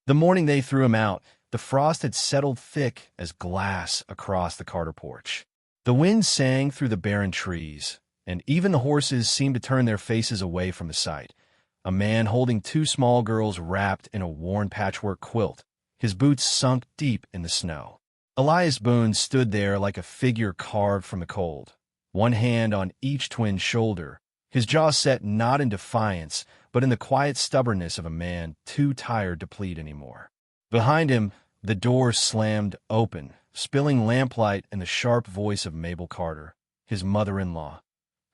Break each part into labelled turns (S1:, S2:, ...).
S1: The morning they threw him out, the frost had settled thick as glass across the Carter porch. The wind sang through the barren trees, and even the horses seemed to turn their faces away from the sight. A man holding two small girls wrapped in a worn patchwork quilt, his boots sunk deep in the snow. Elias Boone stood there like a figure carved from the cold, one hand on each twin's shoulder, his jaw set not in defiance, but in the quiet stubbornness of a man too tired to plead anymore. Behind him, the door slammed open, spilling lamplight in the sharp voice of Mabel Carter, his mother-in-law,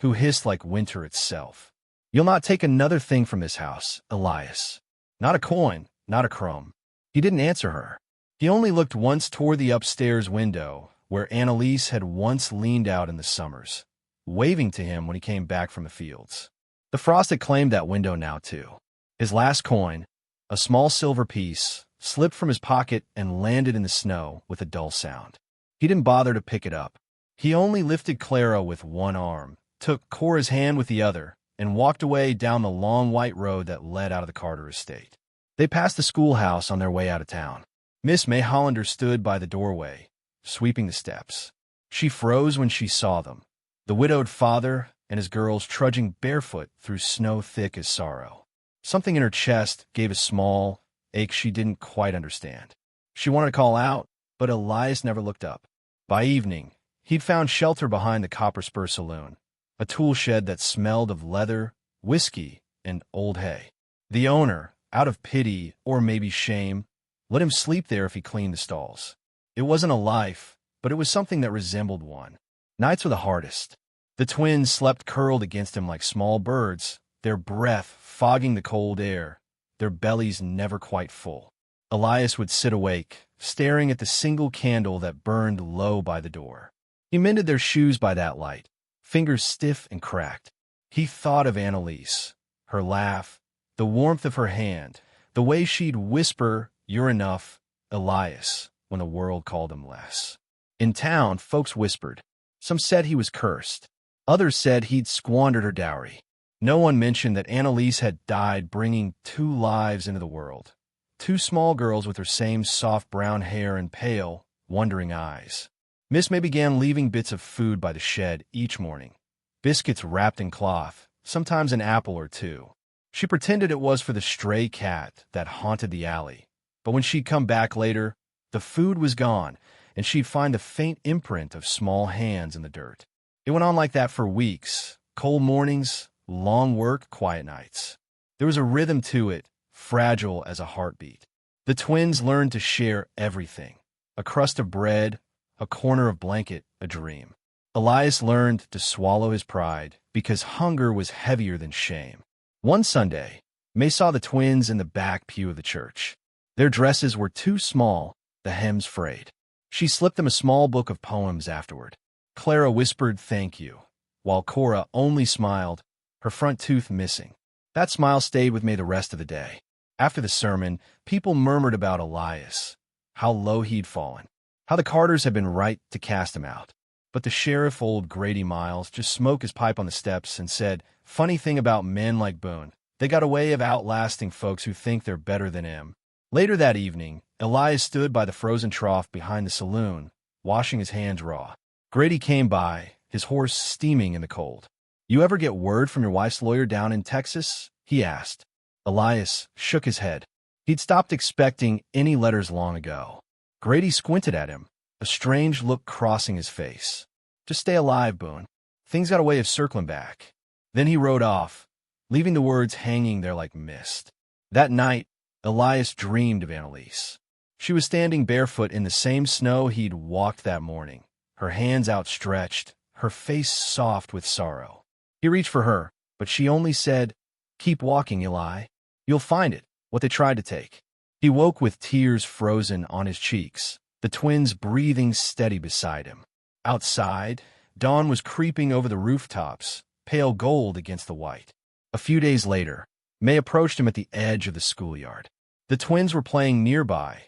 S1: who hissed like winter itself. "You'll not take another thing from this house, Elias. Not a coin, not a crumb." He didn't answer her. He only looked once toward the upstairs window, where Annalise had once leaned out in the summers, waving to him when he came back from the fields. The frost had claimed that window now, too. His last coin, a small silver piece, slipped from his pocket and landed in the snow with a dull sound. He didn't bother to pick it up. He only lifted Clara with one arm, took Cora's hand with the other, and walked away down the long white road that led out of the Carter estate. They passed the schoolhouse on their way out of town. Miss May Hollander stood by the doorway, sweeping the steps. She froze when she saw them, the widowed father and his girls trudging barefoot through snow thick as sorrow. Something in her chest gave a small ache she didn't quite understand. She wanted to call out, but Elias never looked up. By evening, he'd found shelter behind the Copper Spur Saloon, a tool shed that smelled of leather, whiskey, and old hay. The owner, out of pity or maybe shame, let him sleep there if he cleaned the stalls. It wasn't a life, but it was something that resembled one. Nights were the hardest. The twins slept curled against him like small birds, their breath fogging the cold air, their bellies never quite full. Elias would sit awake, staring at the single candle that burned low by the door. He mended their shoes by that light, fingers stiff and cracked. He thought of Annalise, her laugh, the warmth of her hand, the way she'd whisper, "You're enough, Elias," when the world called him less. In town, folks whispered. Some said he was cursed. Others said he'd squandered her dowry. No one mentioned that Annalise had died bringing two lives into the world. Two small girls with her same soft brown hair and pale, wondering eyes. Miss May began leaving bits of food by the shed each morning. Biscuits wrapped in cloth, sometimes an apple or two. She pretended it was for the stray cat that haunted the alley. But when she'd come back later, the food was gone, and she'd find the faint imprint of small hands in the dirt. It went on like that for weeks. Cold mornings, long work, quiet nights. There was a rhythm to it, fragile as a heartbeat. The twins learned to share everything. A crust of bread, a corner of blanket, a dream. Elias learned to swallow his pride because hunger was heavier than shame. One Sunday, May saw the twins in the back pew of the church. Their dresses were too small, the hems frayed. She slipped them a small book of poems afterward. Clara whispered thank you, while Cora only smiled, her front tooth missing. That smile stayed with me the rest of the day. After the sermon, people murmured about Elias, how low he'd fallen, how the Carters had been right to cast him out. But the sheriff, old Grady Miles, just smoked his pipe on the steps and said, "Funny thing about men like Boone, they got a way of outlasting folks who think they're better than him." Later that evening, Elias stood by the frozen trough behind the saloon, washing his hands raw. Grady came by, his horse steaming in the cold. "You ever get word from your wife's lawyer down in Texas?" he asked. Elias shook his head. He'd stopped expecting any letters long ago. Grady squinted at him, a strange look crossing his face. "Just stay alive, Boone. Things got a way of circling back." Then he rode off, leaving the words hanging there like mist. That night, Elias dreamed of Annalise. She was standing barefoot in the same snow he'd walked that morning, her hands outstretched, her face soft with sorrow. He reached for her, but she only said, "Keep walking, Eli. You'll find it, what they tried to take." He woke with tears frozen on his cheeks, the twins breathing steady beside him. Outside, dawn was creeping over the rooftops, pale gold against the white. A few days later, May approached him at the edge of the schoolyard. The twins were playing nearby,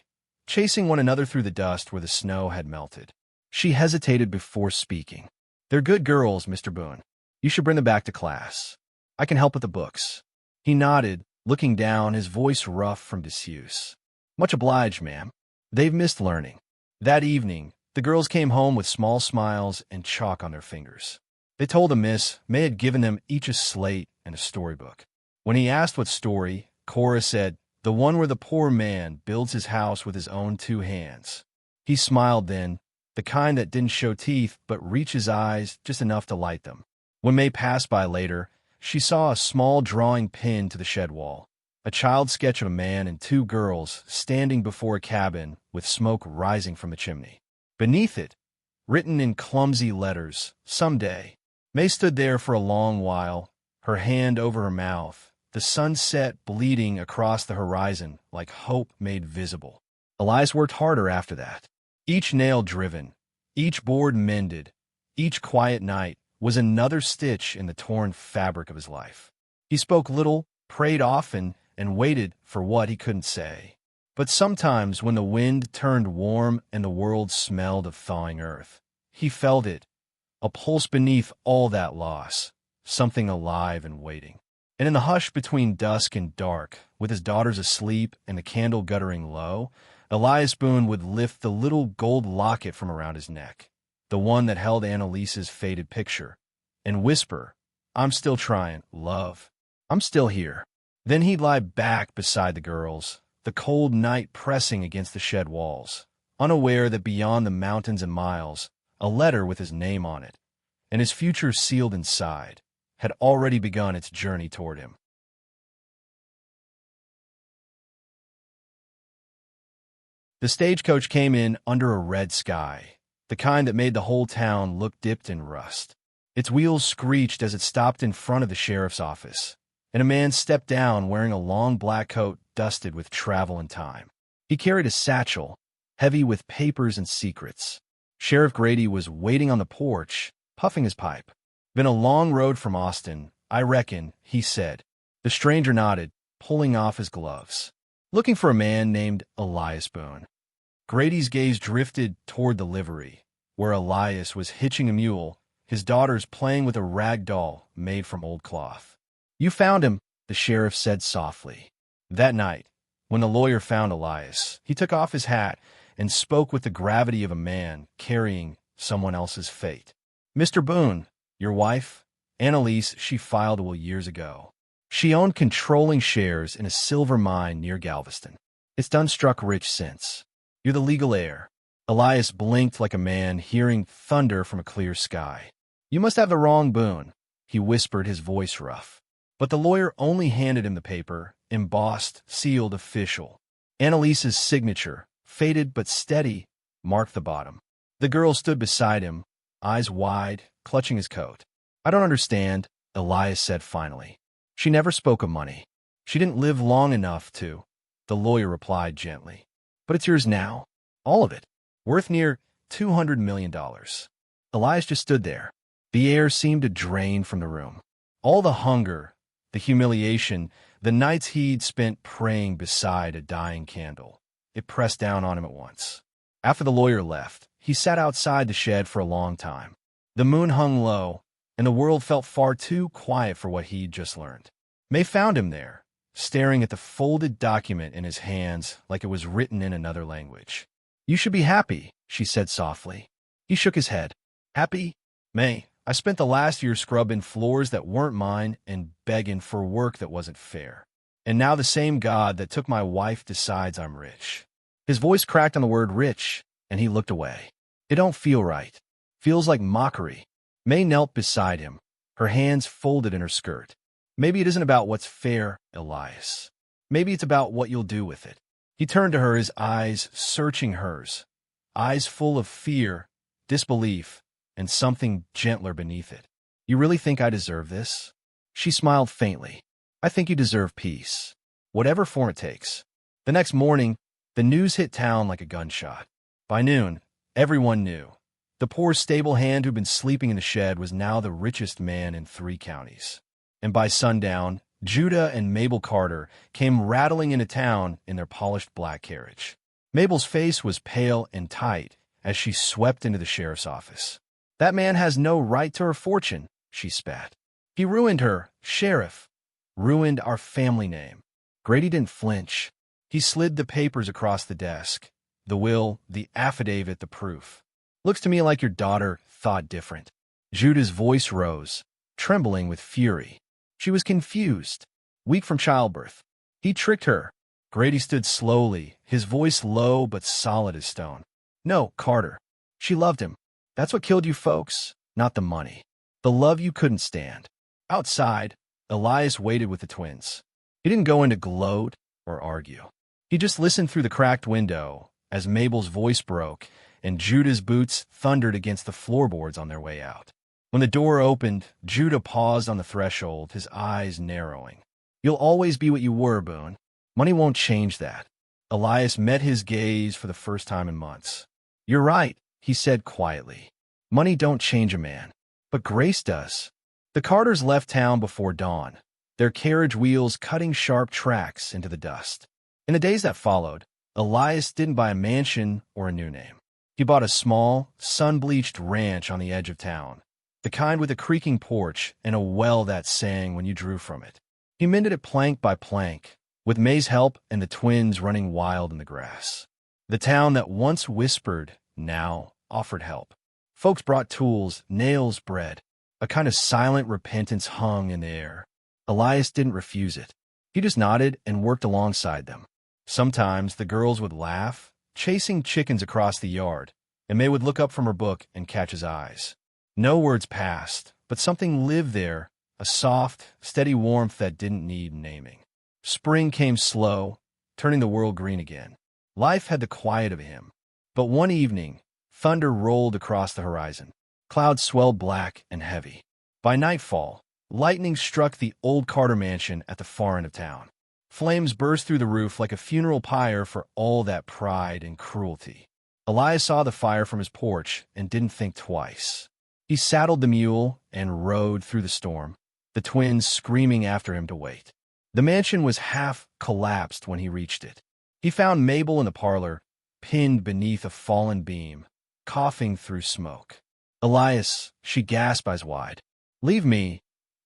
S1: chasing one another through the dust where the snow had melted. She hesitated before speaking. "They're good girls, Mr. Boone. You should bring them back to class. I can help with the books." He nodded, looking down, his voice rough from disuse. Much obliged, ma'am. They've missed learning. That evening, the girls came home with small smiles and chalk on their fingers. They told the miss May had given them each a slate and a storybook. When he asked what story, Cora said, "The one where the poor man builds his house with his own 2 hands." He smiled then, the kind that didn't show teeth but reach his eyes just enough to light them. When May passed by later, she saw a small drawing pinned to the shed wall. A child's sketch of a man and 2 girls standing before a cabin with smoke rising from the chimney. Beneath it, written in clumsy letters, "Someday." May stood there for a long while, her hand over her mouth, the sunset bleeding across the horizon like hope made visible. Elias worked harder after that. Each nail driven, each board mended, each quiet night was another stitch in the torn fabric of his life. He spoke little, prayed often, and waited for what he couldn't say. But sometimes when the wind turned warm and the world smelled of thawing earth, he felt it, a pulse beneath all that loss, something alive and waiting. And in the hush between dusk and dark, with his daughters asleep and the candle guttering low, Elias Boone would lift the little gold locket from around his neck, the one that held Annalise's faded picture, and whisper, "I'm still trying, love. I'm still here." Then he'd lie back beside the girls, the cold night pressing against the shed walls, unaware that beyond the mountains and miles, a letter with his name on it, and his future sealed inside, had already begun its journey toward him. The stagecoach came in under a red sky, the kind that made the whole town look dipped in rust. Its wheels screeched as it stopped in front of the sheriff's office, and a man stepped down wearing a long black coat dusted with travel and time. He carried a satchel, heavy with papers and secrets. Sheriff Grady was waiting on the porch, puffing his pipe. "Been a long road from Austin, I reckon," he said. The stranger nodded, pulling off his gloves. "Looking for a man named Elias Boone." Grady's gaze drifted toward the livery, where Elias was hitching a mule, his daughters playing with a rag doll made from old cloth. "You found him," the sheriff said softly. That night, when the lawyer found Elias, he took off his hat and spoke with the gravity of a man carrying someone else's fate. "Mr. Boone, your wife, Annalise, she filed a will years ago. She owned controlling shares in a silver mine near Galveston. It's done struck rich since. You're the legal heir." Elias blinked like a man hearing thunder from a clear sky. "You must have the wrong Boone," he whispered, his voice rough. But the lawyer only handed him the paper, embossed, sealed, official. Annalise's signature, faded but steady, marked the bottom. The girl stood beside him, eyes wide, clutching his coat. "I don't understand," Elias said finally. "She never spoke of money. She didn't live long enough to," the lawyer replied gently. "But it's yours now, all of it, worth near $200 million. Elias just stood there. The air seemed to drain from the room. All the hunger, the humiliation, the nights he'd spent praying beside a dying candle. It pressed down on him at once. After the lawyer left, he sat outside the shed for a long time. The moon hung low, and the world felt far too quiet for what he'd just learned. May found him there, staring at the folded document in his hands like it was written in another language. "You should be happy," she said softly. He shook his head. "Happy? May, I spent the last year scrubbing floors that weren't mine and begging for work that wasn't fair. And now the same God that took my wife decides I'm rich." His voice cracked on the word rich, and he looked away. "It don't feel right. Feels like mockery." May knelt beside him, her hands folded in her skirt. "Maybe it isn't about what's fair, Elias. Maybe it's about what you'll do with it." He turned to her, his eyes searching hers, eyes full of fear, disbelief, and something gentler beneath it. "You really think I deserve this?" She smiled faintly. "I think you deserve peace, whatever form it takes." The next morning, the news hit town like a gunshot. By noon, everyone knew. The poor stable hand who'd been sleeping in the shed was now the richest man in 3 counties. And by sundown, Judah and Mabel Carter came rattling into town in their polished black carriage. Mabel's face was pale and tight as she swept into the sheriff's office. "That man has no right to her fortune," she spat. "He ruined her, sheriff. Ruined our family name." Grady didn't flinch. He slid the papers across the desk. The will, the affidavit, the proof. Looks to me like your daughter thought different. Judah's voice rose, trembling with fury. She was confused, weak from childbirth. He tricked her. Grady stood slowly, his voice low but solid as stone. No, Carter. She loved him. That's what killed you folks, not the money. The love you couldn't stand. Outside, Elias waited with the twins. He didn't go in to gloat or argue. He just listened through the cracked window as Mabel's voice broke and Judah's boots thundered against the floorboards on their way out. When the door opened, Judah paused on the threshold, his eyes narrowing. You'll always be what you were, Boone. Money won't change that. Elias met his gaze for the first time in months. You're right, he said quietly. Money don't change a man, but grace does. The Carters left town before dawn, their carriage wheels cutting sharp tracks into the dust. In the days that followed, Elias didn't buy a mansion or a new name. He bought a small, sun-bleached ranch on the edge of town, the kind with a creaking porch and a well that sang when you drew from it. He mended it plank by plank, with May's help and the twins running wild in the grass. The town that once whispered, now offered help. Folks brought tools, nails, bread. A kind of silent repentance hung in the air. Elias didn't refuse it. He just nodded and worked alongside them. Sometimes the girls would laugh, chasing chickens across the yard, and May would look up from her book and catch his eyes. No words passed, but something lived there, a soft, steady warmth that didn't need naming. Spring came slow, turning the world green again. Life had the quiet of him. But one evening, thunder rolled across the horizon. Clouds swelled black and heavy. By nightfall, lightning struck the old Carter mansion at the far end of town. Flames burst through the roof like a funeral pyre for all that pride and cruelty. Elias saw the fire from his porch and didn't think twice. He saddled the mule and rode through the storm, the twins screaming after him to wait. The mansion was half collapsed when he reached it. He found Mabel in the parlor, pinned beneath a fallen beam, coughing through smoke. Elias, she gasped eyes wide. Leave me.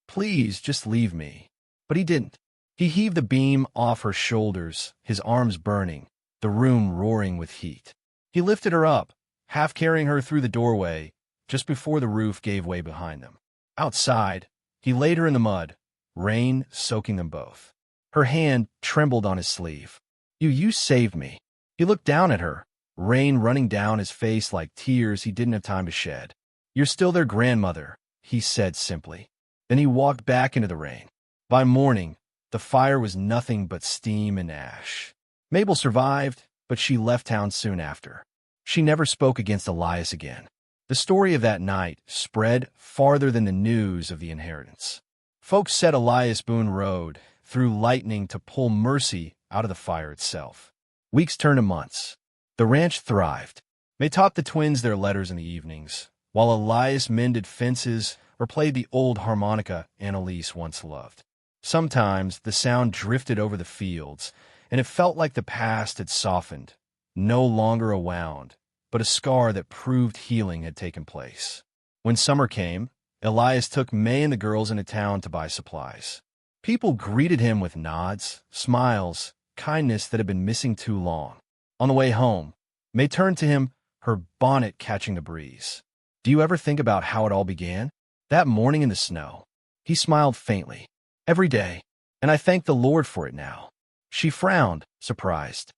S1: Please, just leave me. But he didn't. He heaved the beam off her shoulders, his arms burning, the room roaring with heat. He lifted her up, half carrying her through the doorway, just before the roof gave way behind them. Outside, he laid her in the mud, rain soaking them both. Her hand trembled on his sleeve. You saved me. He looked down at her, rain running down his face like tears he didn't have time to shed. You're still their grandmother, he said simply. Then he walked back into the rain. By morning, the fire was nothing but steam and ash. Mabel survived, but she left town soon after. She never spoke against Elias again. The story of that night spread farther than the news of the inheritance. Folks said Elias Boone rode through lightning to pull mercy out of the fire itself. Weeks turned to months. The ranch thrived. They taught the twins their letters in the evenings, while Elias mended fences or played the old harmonica Annalise once loved. Sometimes the sound drifted over the fields, and it felt like the past had softened, no longer a wound, but a scar that proved healing had taken place. When summer came, Elias took May and the girls into town to buy supplies. People greeted him with nods, smiles, kindness that had been missing too long. On the way home, May turned to him, her bonnet catching the breeze. Do you ever think about how it all began? That morning in the snow. He smiled faintly. Every day, and I thank the Lord for it now. She frowned, surprised.